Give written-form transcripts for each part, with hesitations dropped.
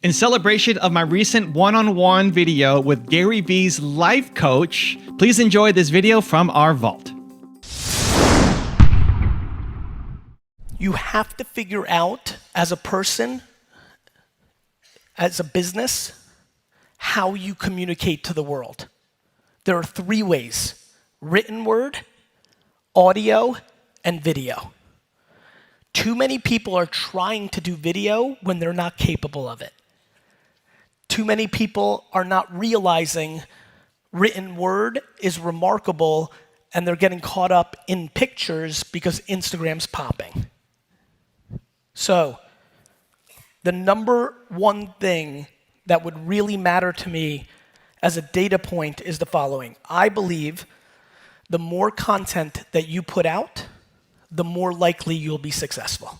In celebration of my recent one-on-one video with Gary V's life coach, please enjoy this video from our vault. You have to figure out as a person, as a business, how you communicate to the world. There are three ways: written word, audio, and video. Too many people are trying to do video when they're not capable of it. Too many people are not realizing written word is remarkable and they're getting caught up in pictures because Instagram's popping. So, the number one thing that would really matter to me as a data point is the following. I believe the more content that you put out, the more likely you'll be successful.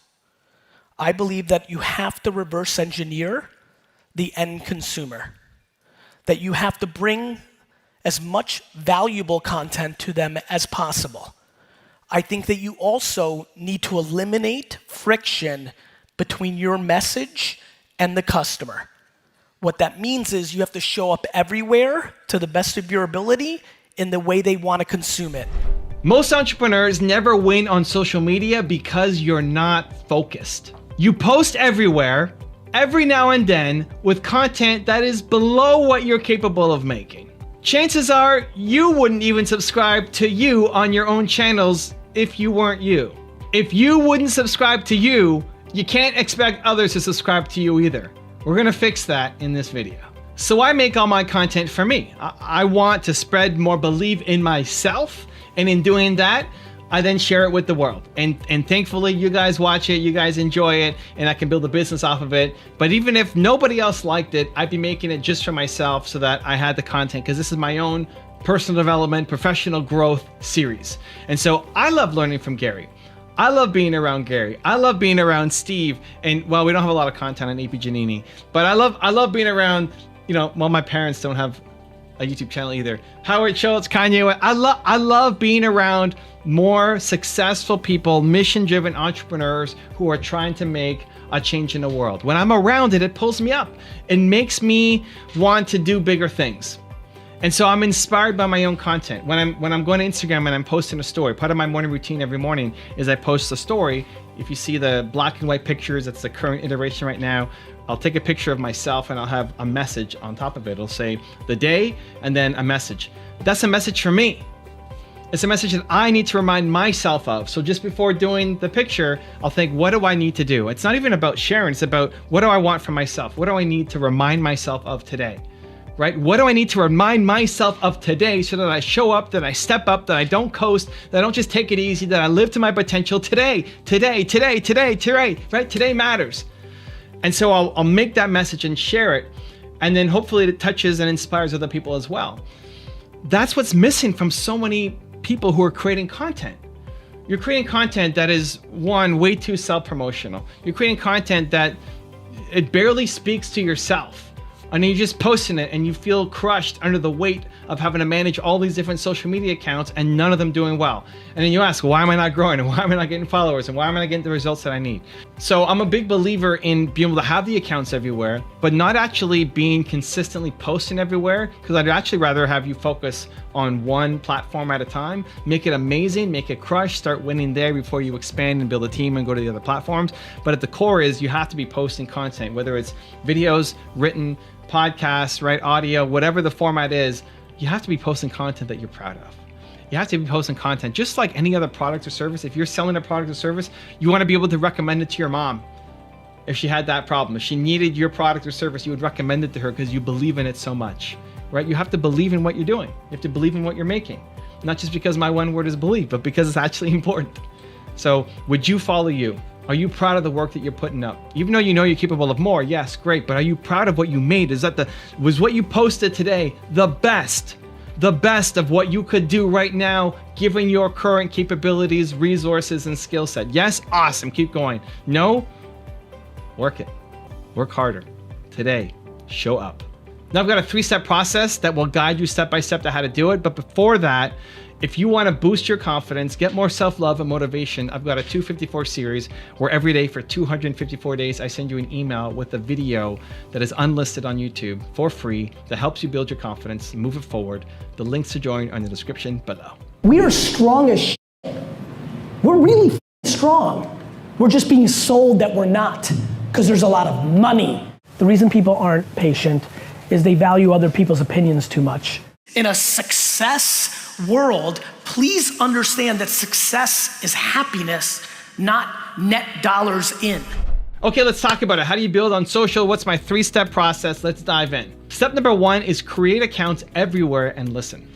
I believe that you have to reverse engineer the end consumer, that you have to bring as much valuable content to them as possible. I think that you also need to eliminate friction between your message and the customer. What that means is you have to show up everywhere to the best of your ability in the way they want to consume it. Most entrepreneurs never win on social media because you're not focused. You post everywhere, every now and then, with content that is below what you're capable of making. Chances are you wouldn't even subscribe to you on your own channels if you weren't you. If you wouldn't subscribe to you, you can't expect others to subscribe to you either. We're gonna fix that in this video. So I make all my content for me. I want to spread more belief in myself, and in doing that, I then share it with the world. And thankfully you guys watch it, you guys enjoy it, and I can build a business off of it. But even if nobody else liked it, I'd be making it just for myself so that I had the content, because this is my own personal development, professional growth series. And so I love learning from Gary. I love being around Gary. I love being around Steve. And well, we don't have a lot of content on AP Giannini, but I love being around, well, my parents don't have a YouTube channel either. Howard Schultz, Kanye West. I love being around more successful people, mission-driven entrepreneurs who are trying to make a change in the world. When I'm around it, it pulls me up. It makes me want to do bigger things. And so I'm inspired by my own content. When I'm going to Instagram and I'm posting a story, part of my morning routine every morning is I post a story. If you see the black and white pictures, that's the current iteration right now. I'll take a picture of myself and I'll have a message on top of it. It'll say the day and then a message. That's a message for me. It's a message that I need to remind myself of. So just before doing the picture, I'll think, what do I need to do? It's not even about sharing, it's about what do I want for myself? What do I need to remind myself of today? Right? What do I need to remind myself of today so that I show up, that I step up, that I don't coast, that I don't just take it easy, that I live to my potential today, right? Today matters. And so I'll make that message and share it. And then hopefully it touches and inspires other people as well. That's what's missing from so many people who are creating content. You're creating content that is, one, way too self-promotional. You're creating content that it barely speaks to yourself. And you're just posting it and you feel crushed under the weight of having to manage all these different social media accounts and none of them doing well. And then you ask, why am I not growing? And why am I not getting followers? And why am I not getting the results that I need? So I'm a big believer in being able to have the accounts everywhere, but not actually being consistently posting everywhere, because I'd actually rather have you focus on one platform at a time, make it amazing, make it crush, start winning there before you expand and build a team and go to the other platforms. But at the core is you have to be posting content, whether it's videos, written, podcasts, right, audio, whatever the format is. You have to be posting content that you're proud of. You have to be posting content just like any other product or service. If you're selling a product or service, you want to be able to recommend it to your mom. If she had that problem, if she needed your product or service, you would recommend it to her because you believe in it so much, right? You have to believe in what you're doing. You have to believe in what you're making. Not just because my one word is believe, but because it's actually important. So would you follow you? Are you proud of the work that you're putting up? Even though you know you're capable of more, yes, great, but are you proud of what you made? Was what you posted today the best of what you could do right now, given your current capabilities, resources, and skill set? Yes, awesome, keep going. No, work it, work harder. Today, show up. Now I've got a 3-step process that will guide you step by step to how to do it. But before that, if you want to boost your confidence, get more self-love and motivation, I've got a 254 series where every day for 254 days, I send you an email with a video that is unlisted on YouTube for free that helps you build your confidence, move it forward. The links to join are in the description below. We are strong as shit. We're really strong. We're just being sold that we're not because there's a lot of money. The reason people aren't patient is they value other people's opinions too much. In a success world, please understand that success is happiness, not net dollars in. Okay, let's talk about it. How do you build on social? What's my 3-step process? Let's dive in. Step number 1 is create accounts everywhere and listen.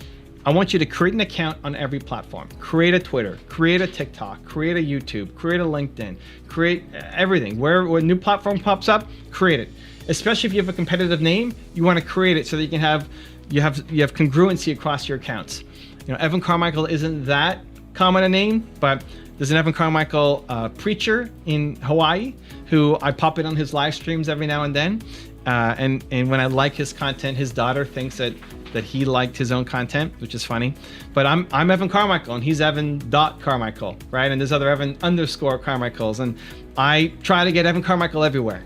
I want you to create an account on every platform. Create a Twitter, create a TikTok, create a YouTube, create a LinkedIn, create everything. Where a new platform pops up, create it. Especially if you have a competitive name, you want to create it so that you can have congruency across your accounts. You know, Evan Carmichael isn't that common a name, but there's an Evan Carmichael preacher in Hawaii who I pop in on his live streams every now and then. And when I like his content, his daughter thinks that he liked his own content, which is funny. But I'm Evan Carmichael and he's Evan.Carmichael, right? And there's other Evan_Carmichaels. And I try to get Evan Carmichael everywhere,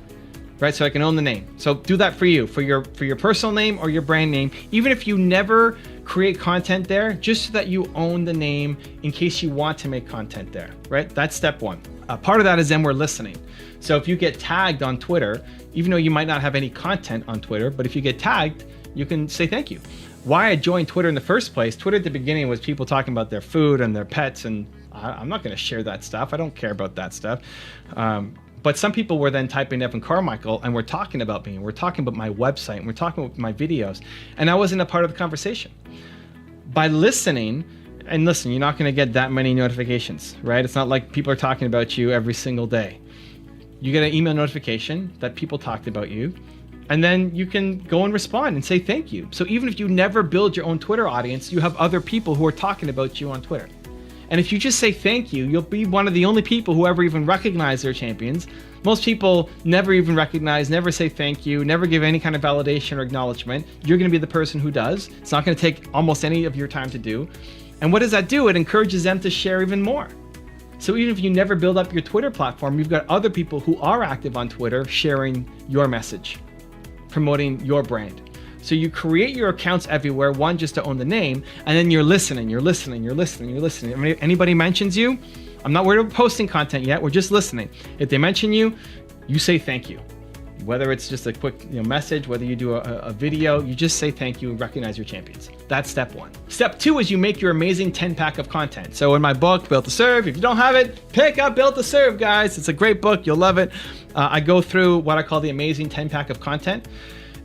right? So I can own the name. So do that for you, for your personal name or your brand name. Even if you never create content there, just so that you own the name in case you want to make content there, right? That's step 1. Part of that is then we're listening. So if you get tagged on Twitter, even though you might not have any content on Twitter, but if you get tagged, you can say thank you. Why I joined Twitter in the first place, Twitter at the beginning was people talking about their food and their pets, and I'm not gonna share that stuff. I don't care about that stuff. But some people were then typing Evan Carmichael and we're talking about me, and we're talking about my website, and we're talking about my videos, and I wasn't a part of the conversation. By listening, and listen, you're not gonna get that many notifications, right? It's not like people are talking about you every single day. You get an email notification that people talked about you, and then you can go and respond and say thank you. So even if you never build your own Twitter audience, you have other people who are talking about you on Twitter. And if you just say thank you, you'll be one of the only people who ever even recognize their champions. Most people never even recognize, never say thank you, never give any kind of validation or acknowledgement. You're gonna be the person who does. It's not gonna take almost any of your time to do. And what does that do? It encourages them to share even more. So even if you never build up your Twitter platform, you've got other people who are active on Twitter sharing your message, promoting your brand. So you create your accounts everywhere, one, just to own the name, and then you're listening. If anybody mentions you, I'm not worried about posting content yet, we're just listening. If they mention you, you say thank you. Whether it's just a quick message, whether you do a video, you just say thank you and recognize your champions. That's step 1. Step 2 is you make your amazing 10-pack of content. So in my book, Built to Serve, if you don't have it, pick up Built to Serve, guys. It's a great book, you'll love it. I go through what I call the amazing 10-pack of content.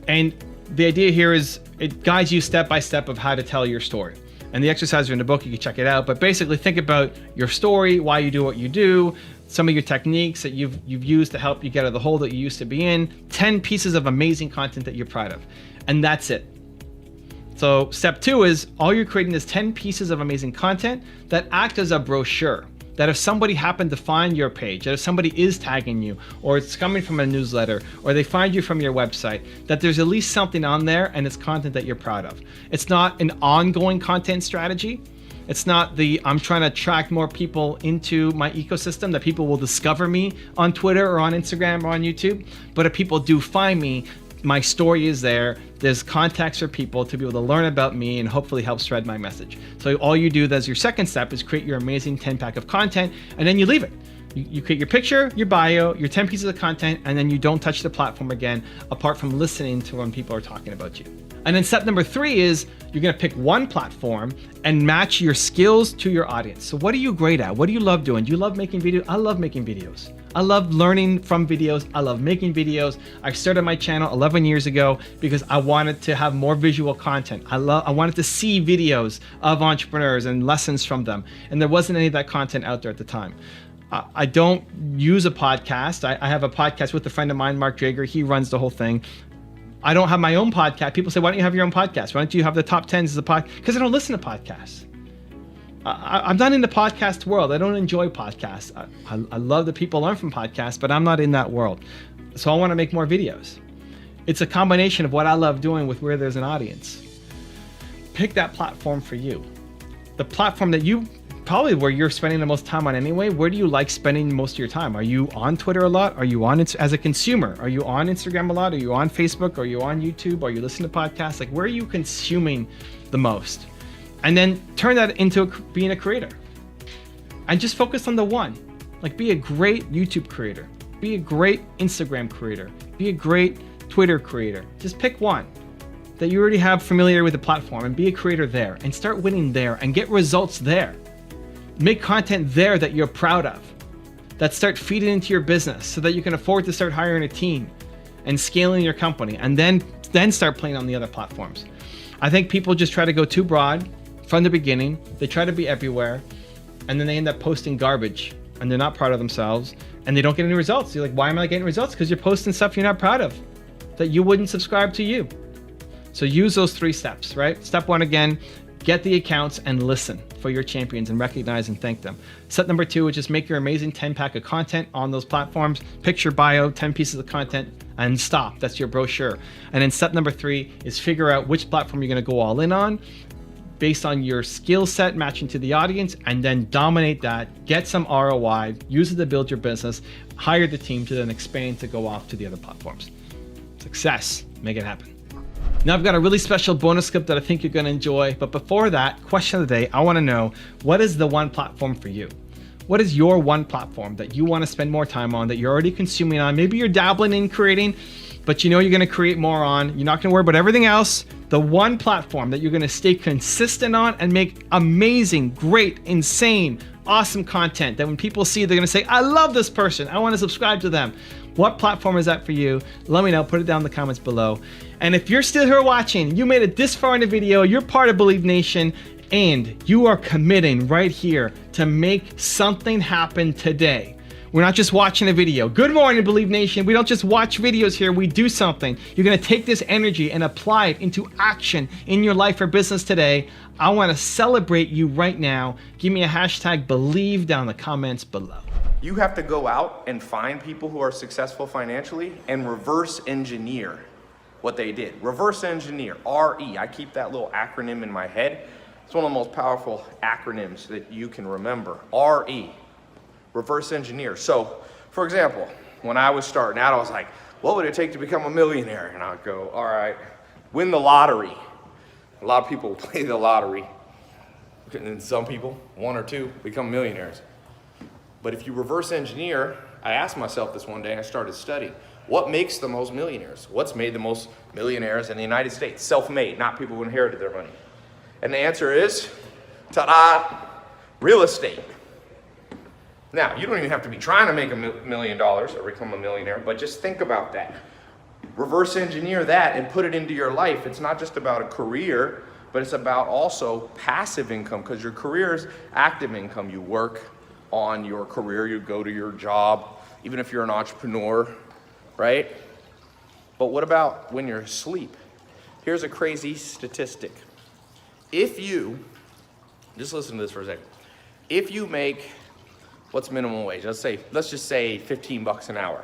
And the idea here is it guides you step by step of how to tell your story. And the exercises are in the book, you can check it out. But basically think about your story, why you do what you do, some of your techniques that you've used to help you get out of the hole that you used to be in, 10 pieces of amazing content that you're proud of. And that's it. So step 2 is all you're creating is 10 pieces of amazing content that act as a brochure. That if somebody happened to find your page, that if somebody is tagging you, or it's coming from a newsletter, or they find you from your website, that there's at least something on there and it's content that you're proud of. It's not an ongoing content strategy. It's not I'm trying to attract more people into my ecosystem, that people will discover me on Twitter or on Instagram or on YouTube. But if people do find me, my story is there. There's context for people to be able to learn about me and hopefully help spread my message. So all you do as your second step is create your amazing 10-pack of content, and then you leave it. You create your picture, your bio, your 10 pieces of content, and then you don't touch the platform again, apart from listening to when people are talking about you. And then step number 3 is you're gonna pick one platform and match your skills to your audience. So what are you great at? What do you love doing? Do you love making videos? I love making videos. I love learning from videos. I love making videos. I started my channel 11 years ago because I wanted to have more visual content. I wanted to see videos of entrepreneurs and lessons from them. And there wasn't any of that content out there at the time. I don't use a podcast. I have a podcast with a friend of mine, Mark Drager. He runs the whole thing. I don't have my own podcast. People say, why don't you have your own podcast? Why don't you have the top 10s as a podcast? Because I don't listen to podcasts. I'm not in the podcast world. I don't enjoy podcasts. I love that people learn from podcasts, but I'm not in that world. So I want to make more videos. It's a combination of what I love doing with where there's an audience. Pick that platform for you. The platform that you probably where you're spending the most time on anyway. Where do you like spending most of your time? Are you on Twitter a lot? Are you on it as a consumer? Are you on Instagram a lot? Are you on Facebook? Are you on YouTube? Are you listening to podcasts? Like, where are you consuming the most? And then turn that into being a creator. And just focus on the one. Like, be a great YouTube creator. Be a great Instagram creator. Be a great Twitter creator. Just pick one that you already have familiar with the platform and be a creator there and start winning there and get results there. Make content there that you're proud of, that start feeding into your business so that you can afford to start hiring a team and scaling your company, and then start playing on the other platforms. I think people just try to go too broad from the beginning. They try to be everywhere, and then they end up posting garbage and they're not proud of themselves and they don't get any results. You're like, why am I not getting results? Because you're posting stuff you're not proud of, that you wouldn't subscribe to you. So use those 3 steps, right? Step 1 again, get the accounts and listen for your champions and recognize and thank them. Step number 2 is just make your amazing 10-pack of content on those platforms. Picture bio, 10 pieces of content, and stop. That's your brochure. And then step number 3 is figure out which platform you're gonna go all in on based on your skill set matching to the audience, and then dominate that, get some ROI, use it to build your business, hire the team to then expand to go off to the other platforms. Success, make it happen. Now I've got a really special bonus clip that I think you're gonna enjoy, but before that, question of the day, I wanna know, what is the one platform for you? What is your one platform that you wanna spend more time on, that you're already consuming on? Maybe you're dabbling in creating, but you know you're gonna create more on. You're not gonna worry about everything else. The one platform that you're gonna stay consistent on and make amazing, great, insane, awesome content that when people see, they're gonna say, I love this person, I wanna subscribe to them. What platform is that for you? Let me know, put it down in the comments below. And if you're still here watching, you made it this far in the video, you're part of Believe Nation, and you are committing right here to make something happen today. We're not just watching a video. Good morning, Believe Nation. We don't just watch videos here, we do something. You're gonna take this energy and apply it into action in your life or business today. I wanna celebrate you right now. Give me a hashtag Believe down in the comments below. You have to go out and find people who are successful financially and reverse engineer what they did. Reverse engineer, RE. I keep that little acronym in my head. It's one of the most powerful acronyms that you can remember. RE, reverse engineer. So, for example, when I was starting out, I was like, what would it take to become a millionaire? And I would go, all right, win the lottery. A lot of people play the lottery. And some people, 1 or 2, become millionaires. But if you reverse engineer, I asked myself this one day, and I started studying, what makes the most millionaires? What's made the most millionaires in the United States? Self-made, not people who inherited their money. And the answer is, ta-da, real estate. Now, you don't even have to be trying to make $1 million or become a millionaire, but just think about that. Reverse engineer that and put it into your life. It's not just about a career, but it's about also passive income, because your career is active income. You work on your career, you go to your job, even if you're an entrepreneur, right? But what about when you're asleep? Here's a crazy statistic. If you, just listen to this for a second. If you make, what's minimum wage? Let's just say 15 bucks an hour.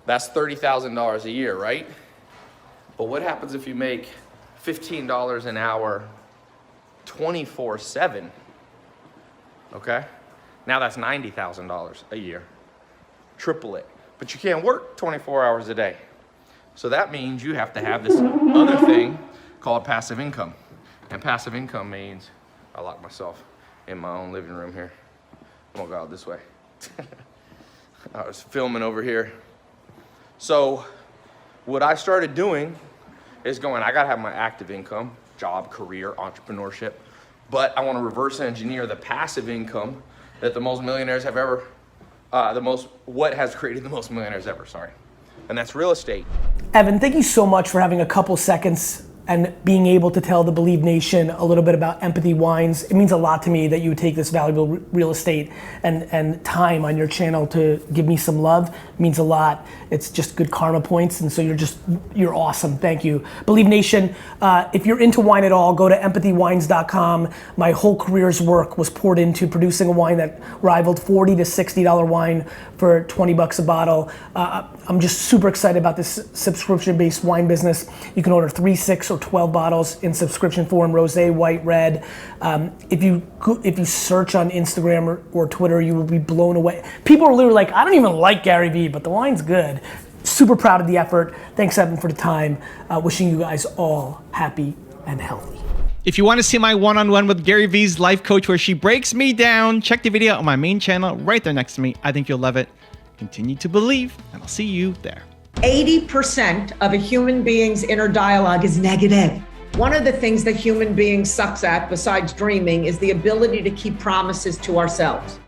That's $30,000 a year, right? But what happens if you make $15 an hour 24/7? Okay? Now that's $90,000 a year. Triple it. But you can't work 24 hours a day. So that means you have to have this other thing called passive income. And passive income means, I lock myself in my own living room here. I'm gonna go out this way. I was filming over here. So what I started doing is going, I gotta have my active income, job, career, entrepreneurship, but I wanna reverse engineer the passive income that the most millionaires have ever, what has created the most millionaires ever, sorry. And that's real estate. Evan, thank you so much for having a couple seconds and being able to tell the Believe Nation a little bit about Empathy Wines. It means a lot to me that you would take this valuable real estate and time on your channel to give me some love. It means a lot. It's just good karma points, and so you're awesome. Thank you. Believe Nation, if you're into wine at all, go to empathywines.com. My whole career's work was poured into producing a wine that rivaled $40 to $60 wine for 20 bucks a bottle. I'm just super excited about this subscription-based wine business. You can order 3, 6, or 12 bottles in subscription form, rosé, white, red. If you search on Instagram or Twitter, you will be blown away. People are literally like, I don't even like Gary Vee, but the wine's good. Super proud of the effort. Thanks, Evan, for the time. Wishing you guys all happy and healthy. If you want to see my one-on-one with Gary Vee's life coach where she breaks me down, check the video on my main channel right there next to me. I think you'll love it. Continue to believe, and I'll see you there. 80% of a human being's inner dialogue is negative. One of the things that human beings sucks at, besides dreaming, is the ability to keep promises to ourselves.